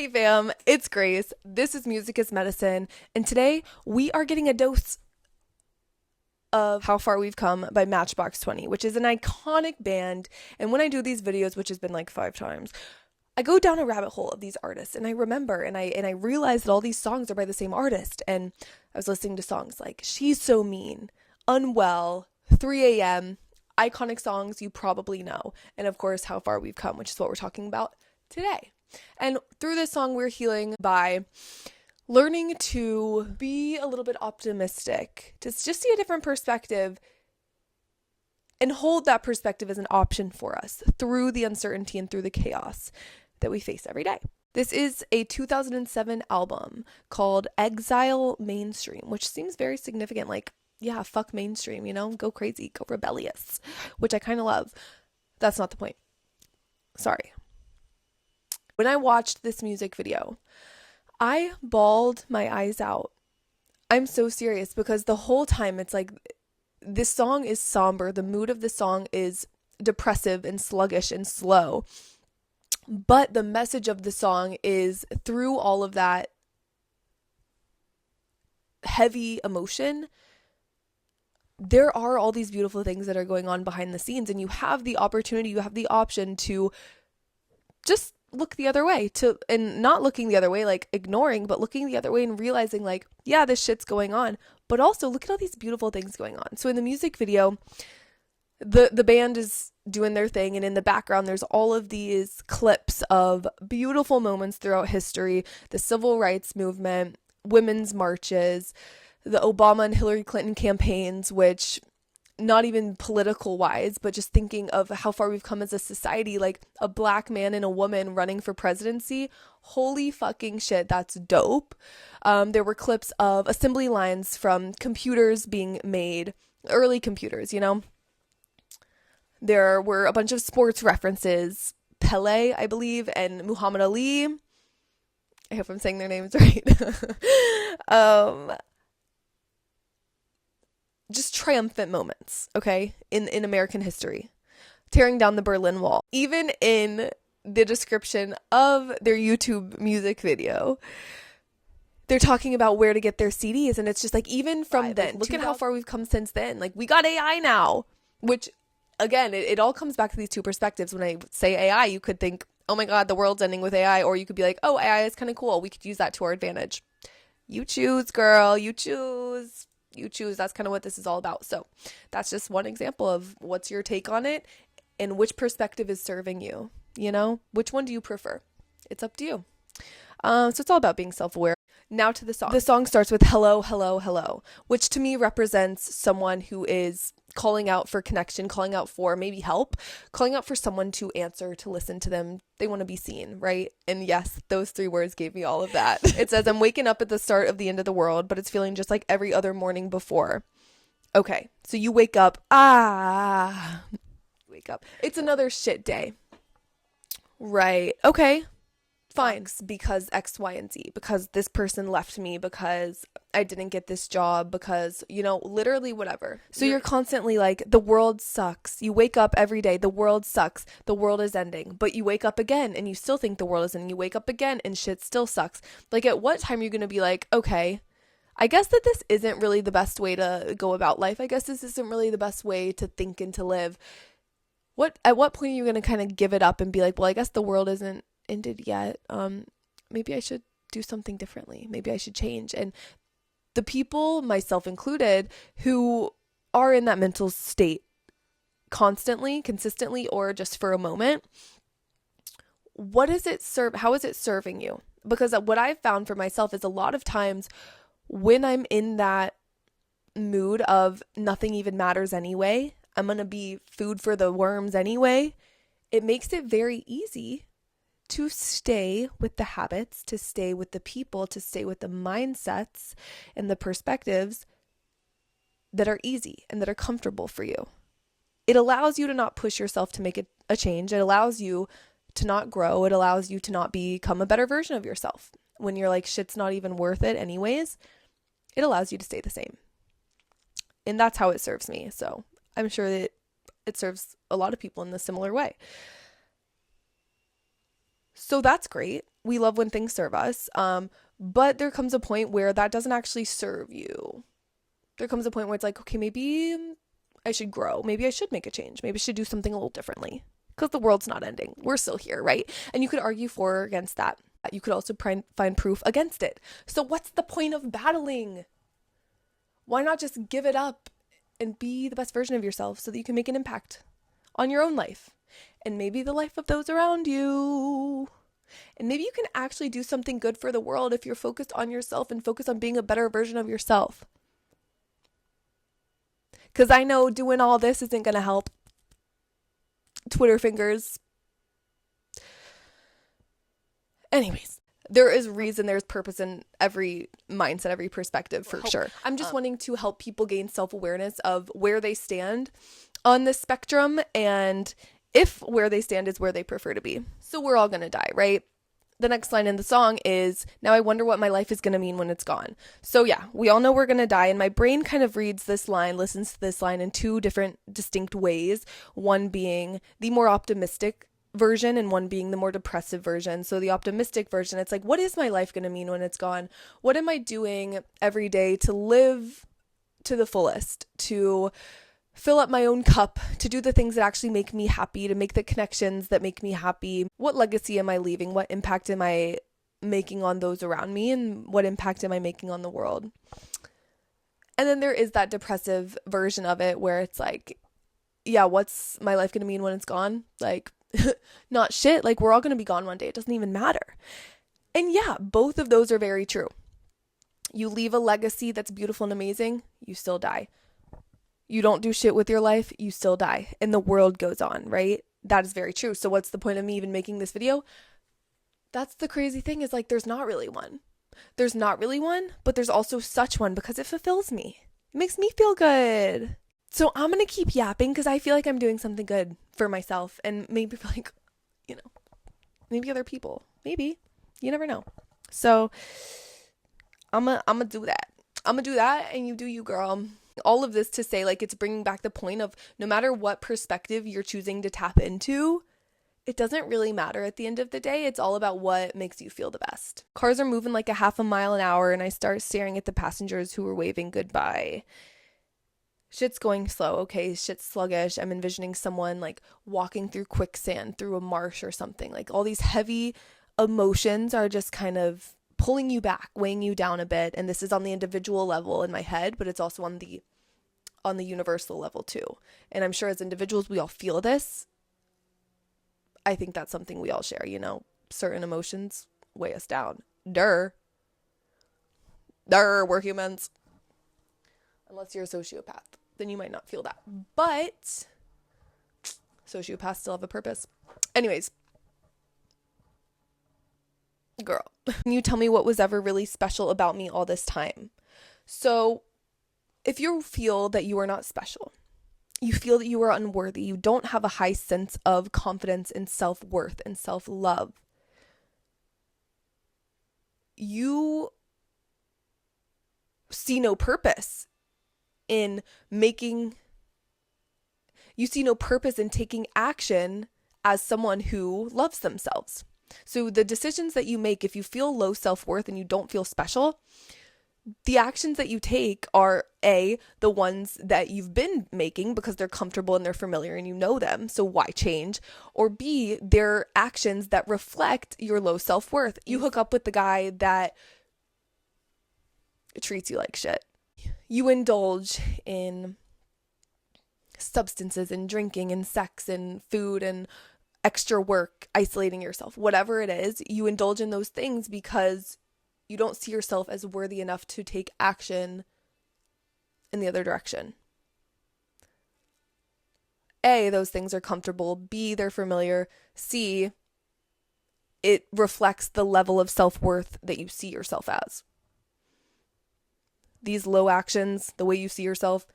Hey fam, it's Grace. This is Music is Medicine, and today we are getting a dose of How Far We've Come by Matchbox 20, which is an iconic band. And when I do these videos, which has been like 5 times, I go down a rabbit hole of these artists, and I remember and I realize that all these songs are by the same artist. And I was listening to songs like She's So Mean, Unwell, 3 a.m., iconic songs you probably know, and of course How Far We've Come, which is what we're talking about today. And through this song, we're healing by learning to be a little bit optimistic, to just see a different perspective and hold that perspective as an option for us through the uncertainty and through the chaos that we face every day. This is a 2007 album called Exile Mainstream, which seems very significant. Like, yeah, fuck mainstream, go crazy, go rebellious, which I kind of love. That's not the point. Sorry. When I watched this music video, I bawled my eyes out. I'm so serious because the whole time it's like this song is somber. The mood of the song is depressive and sluggish and slow. But the message of the song is through all of that heavy emotion, there are all these beautiful things that are going on behind the scenes, and you have the opportunity, you have the option to just look the other way, and not looking the other way like ignoring, but looking the other way and realizing like, yeah, this shit's going on, but also look at all these beautiful things going on. So in the music video, the band is doing their thing, and in the background there's all of these clips of beautiful moments throughout history: the civil rights movement, women's marches, the Obama and Hillary Clinton campaigns, which, not even political wise, but just thinking of how far we've come as a society, like a black man and a woman running for presidency. Holy fucking shit, that's dope. There were clips of assembly lines from computers being made, early computers, There were a bunch of sports references, Pele, I believe, and Muhammad Ali. I hope I'm saying their names right. Just triumphant moments, okay, in American history. Tearing down the Berlin Wall. Even in the description of their YouTube music video, they're talking about where to get their CDs, and it's just like, even from then, look at how far we've come since then. Like, we got AI now, which, again, it all comes back to these two perspectives. When I say AI, you could think, oh my God, the world's ending with AI, or you could be like, oh, AI is kind of cool. We could use that to our advantage. You choose, girl, you choose. That's kind of what this is all about. So that's just one example of what's your take on it and which perspective is serving you. Which one do you prefer? It's up to you. So it's all about being self-aware. Now to the song. The song starts with hello, hello, hello, which to me represents someone who is calling out for connection, calling out for maybe help, calling out for someone to answer, to listen to them. They want to be seen, right? And yes, those 3 words gave me all of that. It says, I'm waking up at the start of the end of the world, but it's feeling just like every other morning before. Okay, so you wake up, wake up. It's another shit day. Right, okay. Fine, because X, Y, and Z, because this person left me, because I didn't get this job, because, literally whatever. So you're constantly like, the world sucks. You wake up every day, the world sucks, the world is ending, but you wake up again and you still think the world is ending. You wake up again and shit still sucks. Like, at what time are you going to be like, okay, I guess that this isn't really the best way to go about life. I guess this isn't really the best way to think and to live. At what point are you going to kind of give it up and be like, well, I guess the world isn't ended yet. Maybe I should do something differently. Maybe I should change. And the people, myself included, who are in that mental state constantly, consistently, or just for a moment, how is it serving you? Because what I've found for myself is a lot of times when I'm in that mood of nothing even matters anyway, I'm going to be food for the worms anyway, it makes it very easy to stay with the habits, to stay with the people, to stay with the mindsets and the perspectives that are easy and that are comfortable for you. It allows you to not push yourself to make a change. It allows you to not grow. It allows you to not become a better version of yourself. When you're like, shit's not even worth it anyways, it allows you to stay the same. And that's how it serves me. So I'm sure that it serves a lot of people in a similar way. So that's great. we love when things serve us. But there comes a point where that doesn't actually serve you. There comes a point where it's like, okay, maybe I should grow. Maybe I should make a change. Maybe I should do something a little differently, because the world's not ending. We're still here, right? And you could argue for or against that. You could also find proof against it. So what's the point of battling? Why not just give it up and be the best version of yourself so that you can make an impact on your own life and maybe the life of those around you? And maybe you can actually do something good for the world if you're focused on yourself and focused on being a better version of yourself. Because I know doing all this isn't going to help. Twitter fingers. Anyways, there is reason, there's purpose in every mindset, every perspective, for sure. I'm just wanting to help people gain self-awareness of where they stand on this spectrum, and if where they stand is where they prefer to be. So we're all going to die, right? The next line in the song is, now I wonder what my life is going to mean when it's gone. So yeah, we all know we're going to die, and my brain kind of reads this line, listens to this line in two different distinct ways, one being the more optimistic version and one being the more depressive version. So the optimistic version, it's like, what is my life going to mean when it's gone? What am I doing every day to live to the fullest, to fill up my own cup, to do the things that actually make me happy, to make the connections that make me happy? What legacy am I leaving? What impact am I making on those around me? And what impact am I making on the world? And then there is that depressive version of it where it's like, yeah, what's my life going to mean when it's gone? Like, not shit. Like, we're all going to be gone one day. It doesn't even matter. And yeah, both of those are very true. You leave a legacy that's beautiful and amazing, you still die. You don't do shit with your life, you still die. And the world goes on, right? That is very true. So what's the point of me even making this video? That's the crazy thing, is like, there's not really one. There's not really one, but there's also such one, because it fulfills me. It makes me feel good. So I'm going to keep yapping because I feel like I'm doing something good for myself and maybe for, like, you know, maybe other people. Maybe. You never know. So I'm going to do that. I'm going to do that, and you do you, girl. All of this to say, like, it's bringing back the point of no matter what perspective you're choosing to tap into, it doesn't really matter at the end of the day. It's all about what makes you feel the best. Cars are moving like a half a mile an hour, and I start staring at the passengers who were waving goodbye. Shit's going slow, okay? Shit's sluggish. I'm envisioning someone, like, walking through quicksand, through a marsh or something. Like, all these heavy emotions are just kind of pulling you back, weighing you down a bit. And this is on the individual level in my head, but it's also on the universal level too. And I'm sure as individuals, we all feel this. I think that's something we all share, you know? Certain emotions weigh us down. We're humans. Unless you're a sociopath, then you might not feel that. But sociopaths still have a purpose. Anyways, girl, can you tell me what was ever really special about me all this time? So if you feel that you are not special, you feel that you are unworthy, you don't have a high sense of confidence and self-worth and self-love, you see no purpose in taking action as someone who loves themselves. So the decisions that you make, if you feel low self-worth and you don't feel special, the actions that you take are A, the ones that you've been making because they're comfortable and they're familiar and you know them, so why change? Or B, they're actions that reflect your low self-worth. You hook up with the guy that treats you like shit. You indulge in substances and drinking and sex and food and extra work, isolating yourself, whatever it is, you indulge in those things because you don't see yourself as worthy enough to take action in the other direction. A, those things are comfortable. B, they're familiar. C, it reflects the level of self-worth that you see yourself as. These low actions, the way you see yourself,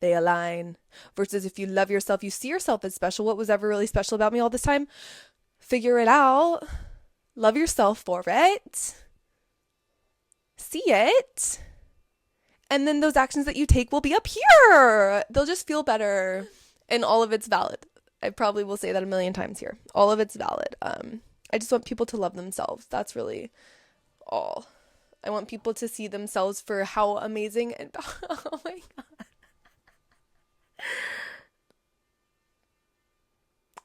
they align. Versus if you love yourself, you see yourself as special. What was ever really special about me all this time? Figure it out. Love yourself for it. See it. And then those actions that you take will be up here. They'll just feel better. And all of it's valid. I probably will say that a million times here. All of it's valid. I just want people to love themselves. That's really all. I want people to see themselves for how amazing and oh my god.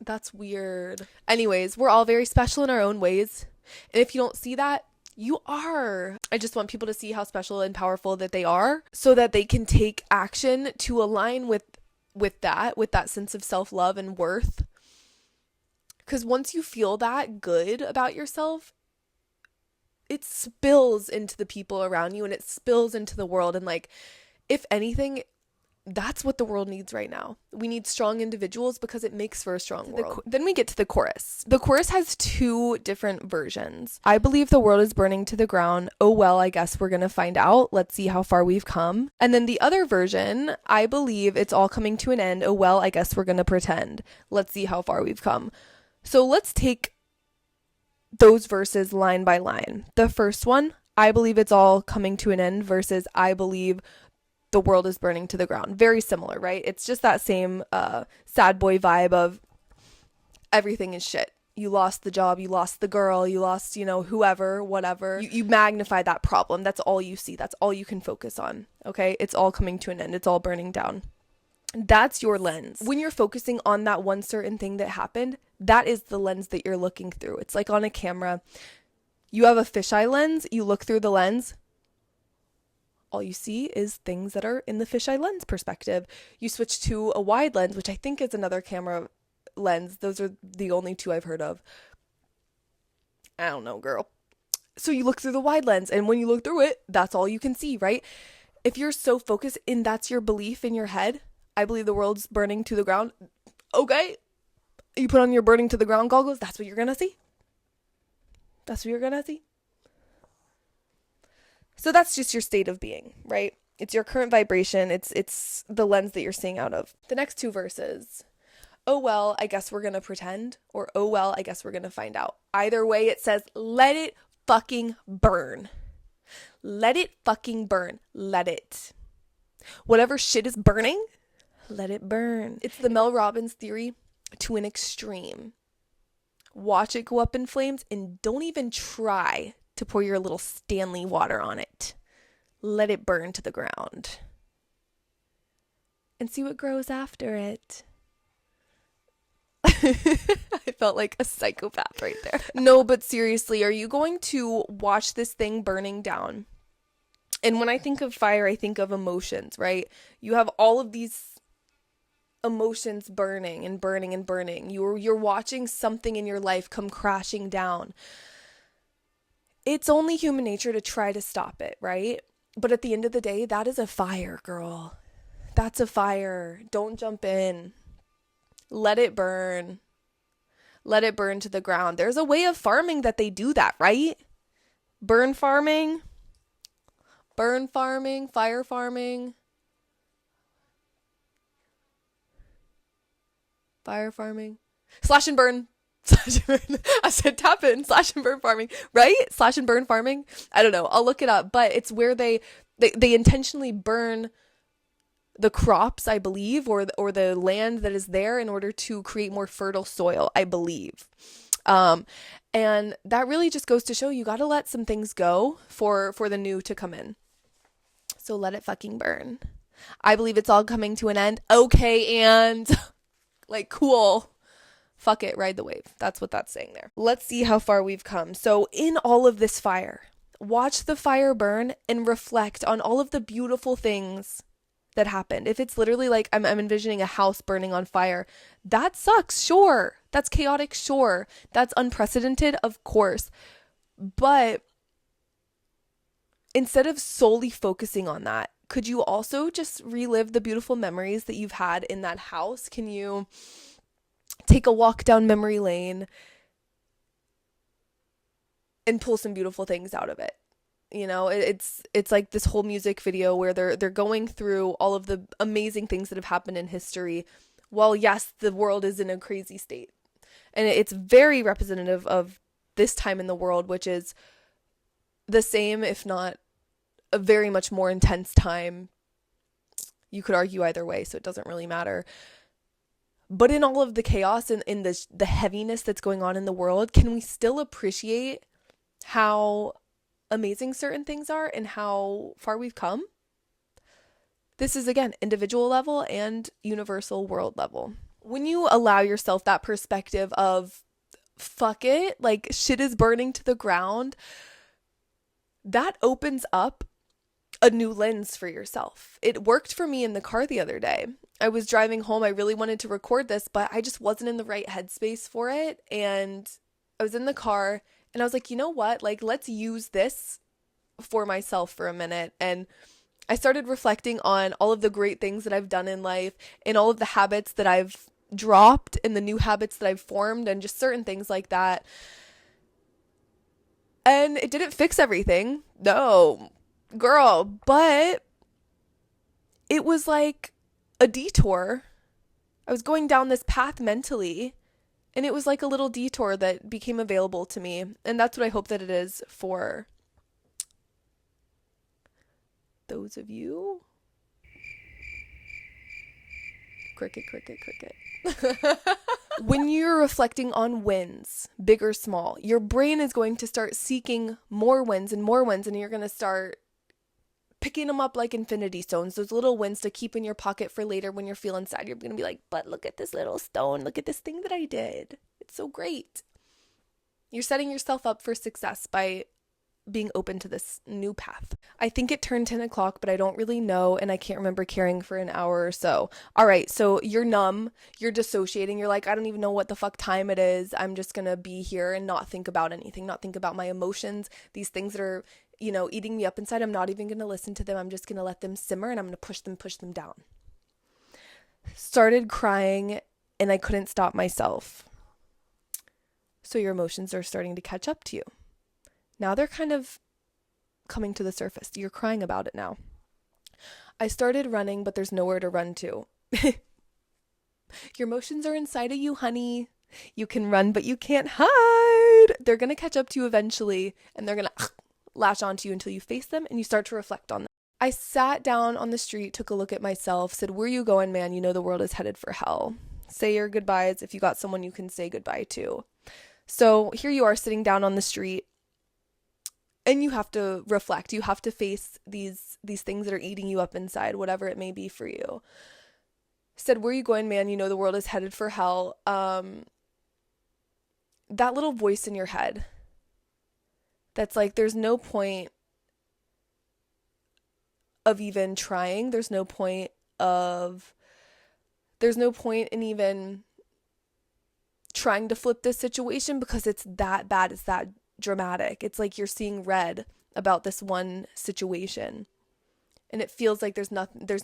That's weird. Anyways, we're all very special in our own ways. And if you don't see that, you are. I just want people to see how special and powerful that they are so that they can take action to align with that sense of self-love and worth. Because once you feel that good about yourself, it spills into the people around you and it spills into the world. And like, if anything, that's what the world needs right now. We need strong individuals because it makes for a strong world. Then we get to the chorus. The chorus has two different versions. I believe the world is burning to the ground. Oh, well, I guess we're going to find out. Let's see how far we've come. And then the other version, I believe it's all coming to an end. Oh, well, I guess we're going to pretend. Let's see how far we've come. So let's take those verses line by line. The first one, I believe it's all coming to an end versus I believe the world is burning to the ground. Very similar, right? It's just that same sad boy vibe of everything is shit. You lost the job, you lost the girl, you lost, whoever, whatever. You magnify that problem. That's all you see. That's all you can focus on, okay? It's all coming to an end. It's all burning down. That's your lens. When you're focusing on that one certain thing that happened, that is the lens that you're looking through. It's like on a camera. You have a fisheye lens, you look through the lens, all you see is things that are in the fisheye lens perspective. You switch to a wide lens, which I think is another camera lens. Those are the only two I've heard of. I don't know, girl. So you look through the wide lens, and when you look through it, that's all you can see, right? If you're so focused and that's your belief in your head, I believe the world's burning to the ground. Okay. You put on your burning to the ground goggles, that's what you're going to see. That's what you're going to see. So that's just your state of being, right? It's your current vibration. It's the lens that you're seeing out of. The next two verses. Oh, well, I guess we're going to pretend. Or, oh, well, I guess we're going to find out. Either way, it says, let it fucking burn. Let it fucking burn. Let it. Whatever shit is burning, let it burn. It's the Mel Robbins theory to an extreme. Watch it go up in flames and don't even try to pour your little Stanley water on it. Let it burn to the ground. And see what grows after it. I felt like a psychopath right there. No, but seriously, are you going to watch this thing burning down? And when I think of fire, I think of emotions, right? You have all of these emotions burning and burning and burning. You're watching something in your life come crashing down. It's only human nature to try to stop it, right? But at the end of the day, that is a fire, girl. That's a fire. Don't jump in. Let it burn. Let it burn to the ground. There's a way of farming that they do that, right? Burn farming, fire farming, fire farming, slash and burn. I said tap in, slash and burn farming, right? Slash and burn farming. I don't know. I'll look it up, but it's where they intentionally burn the crops, I believe, or the land that is there in order to create more fertile soil, I believe. And that really just goes to show you got to let some things go for the new to come in. So let it fucking burn. I believe it's all coming to an end. Okay, and like, cool. Fuck it, ride the wave. That's what that's saying there. Let's see how far we've come. So in all of this fire, watch the fire burn and reflect on all of the beautiful things that happened. If it's literally like I'm envisioning a house burning on fire, that sucks, sure. That's chaotic, sure. That's unprecedented, of course. But instead of solely focusing on that, could you also just relive the beautiful memories that you've had in that house? Can you take a walk down memory lane and pull some beautiful things out of it? You know, it's like this whole music video where they're going through all of the amazing things that have happened in history. Well, yes, the world is in a crazy state. And it's very representative of this time in the world, which is the same, if not a very much more intense time. You could argue either way, so it doesn't really matter. But in all of the chaos and in the heaviness that's going on in the world, can we still appreciate how amazing certain things are and how far we've come? This is, again, individual level and universal world level. When you allow yourself that perspective of, fuck it, like shit is burning to the ground, that opens up a new lens for yourself. It worked for me in the car the other day. I was driving home. I really wanted to record this, but I just wasn't in the right headspace for it. And I was in the car and I was like, you know what? Like, let's use this for myself for a minute. And I started reflecting on all of the great things that I've done in life and all of the habits that I've dropped and the new habits that I've formed and just certain things like that. And it didn't fix everything. No, girl, but it was like a detour. I was going down this path mentally, and it was like a little detour that became available to me. And that's what I hope that it is for those of you. Cricket, cricket, cricket. When you're reflecting on wins, big or small, your brain is going to start seeking more wins, and you're going to start picking them up like infinity stones, those little wins to keep in your pocket for later when you're feeling sad. You're going to be like, but look at this little stone. Look at this thing that I did. It's so great. You're setting yourself up for success by being open to this new path. I think it turned 10 o'clock, but I don't really know, and I can't remember caring for an hour or so. All right, so you're numb, you're dissociating, you're like, I don't even know what the fuck time it is. I'm just gonna be here and not think about anything, not think about my emotions, these things that are, eating me up inside. I'm not even gonna listen to them. I'm just gonna let them simmer, and I'm gonna push them down. Started crying, and I couldn't stop myself. So your emotions are starting to catch up to you. Now they're kind of coming to the surface. You're crying about it now. I started running, but there's nowhere to run to. Your emotions are inside of you, honey. You can run, but you can't hide. They're going to catch up to you eventually, and they're going to latch onto you until you face them and you start to reflect on them. I sat down on the street, took a look at myself, said, where you going, man? You know the world is headed for hell. Say your goodbyes if you got someone you can say goodbye to. So here you are sitting down on the street. And you have to reflect. You have to face these things that are eating you up inside, whatever it may be for you. Said, where are you going, man? You know the world is headed for hell. That little voice in your head that's like, there's no point of even trying. There's no point in even trying to flip this situation because it's that bad. It's that dramatic. It's like you're seeing red about this one situation, and it feels like there's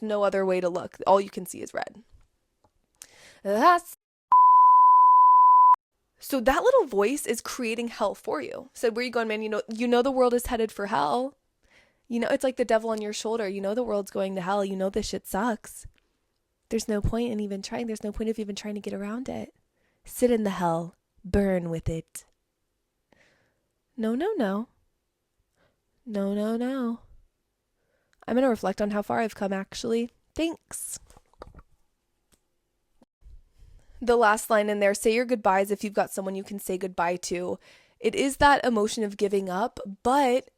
no other way to look. All you can see is red. So that little voice is creating hell for you. Said, where are you going, man? You know the world is headed for hell. It's like the devil on your shoulder. You know the world's going to hell. You know this shit sucks. There's no point in even trying. There's no point of even trying to get around it. Sit in the hell. Burn with it. No. No. I'm going to reflect on how far I've come, actually. Thanks. The last line in there, say your goodbyes if you've got someone you can say goodbye to. It is that emotion of giving up, but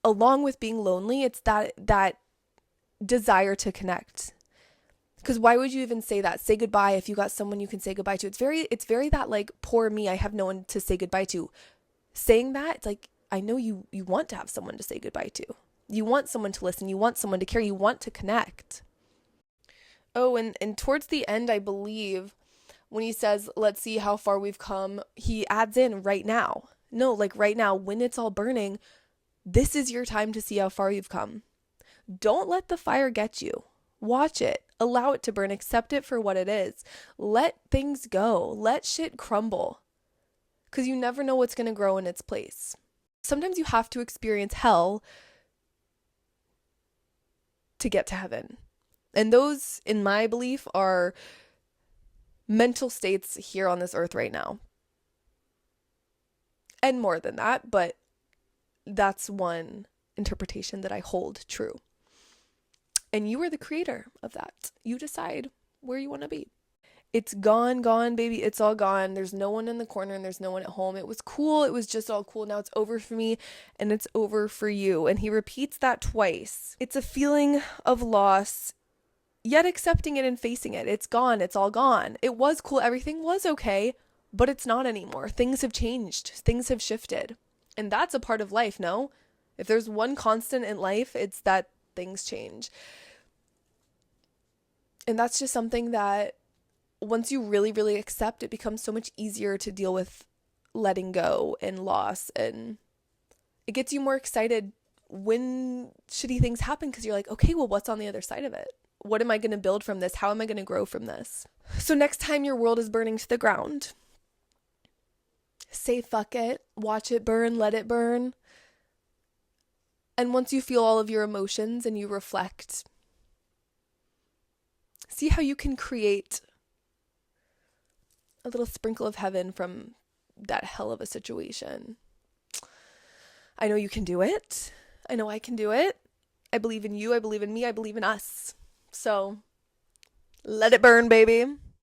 along with being lonely, it's that desire to connect. Because why would you even say that? Say goodbye if you got someone you can say goodbye to. It's very that like, poor me, I have no one to say goodbye to. Saying that, it's like, I know you want to have someone to say goodbye to. You want someone to listen. You want someone to care. You want to connect. Oh, and towards the end, I believe, when he says, let's see how far we've come, he adds in right now. No, like right now, when it's all burning, this is your time to see how far you've come. Don't let the fire get you. Watch it. Allow it to burn. Accept it for what it is. Let things go. Let shit crumble. Because you never know what's going to grow in its place. Sometimes you have to experience hell to get to heaven. And those, in my belief, are mental states here on this earth right now. And more than that, but that's one interpretation that I hold true. And you are the creator of that. You decide where you want to be. It's gone, gone, baby. It's all gone. There's no one in the corner and there's no one at home. It was cool. It was just all cool. Now it's over for me and it's over for you. And he repeats that twice. It's a feeling of loss, yet accepting it and facing it. It's gone. It's all gone. It was cool. Everything was okay, but it's not anymore. Things have changed. Things have shifted. And that's a part of life, no? If there's one constant in life, it's that things change. And that's just something that once you really, really accept, it becomes so much easier to deal with letting go and loss. And it gets you more excited when shitty things happen because you're like, okay, well, what's on the other side of it? What am I going to build from this? How am I going to grow from this? So next time your world is burning to the ground, say fuck it, watch it burn, let it burn. And once you feel all of your emotions and you reflect, see how you can create a little sprinkle of heaven from that hell of a situation. I know you can do it. I know I can do it. I believe in you. I believe in me. I believe in us. So let it burn, baby.